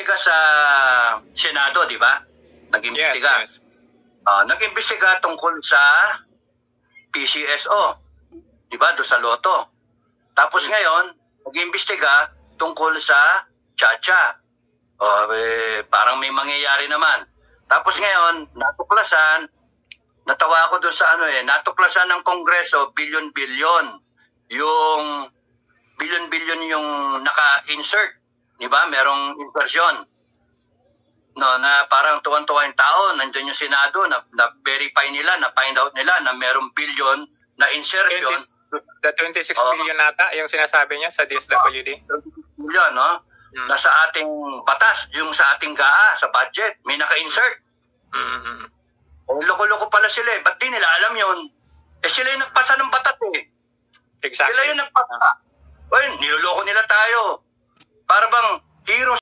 nag-imbestiga sa Senado, di ba? Nag-imbestiga. Yes. Nag-imbestiga tungkol sa PCSO, di ba? Doon sa Lotto. Tapos ngayon, nag-imbestiga tungkol sa Chacha. Parang may mangyayari naman. Tapos ngayon, natawa ako doon sa natuklasan ng Kongreso, bilyon-bilyon. Yung bilyon-bilyon yung naka-insert. Diba? Merong insertion. No, na parang tuwan-tuwa yung tao. Nandiyan yung Senado, na-verify nila, na-find out nila na merong bilyon na insertion. The 26 billion nata, yung sinasabi niya sa DSWD? Bilyon, no? Nasa ating batas, yung sa ating GAA, sa budget, may naka-insert. Loko-loko pala sila eh. Ba't di nila alam yun? Sila yung nagpasa ng batas eh. Exactly. Sila yung nagpasa. Niloloko nila tayo. Para bang heroes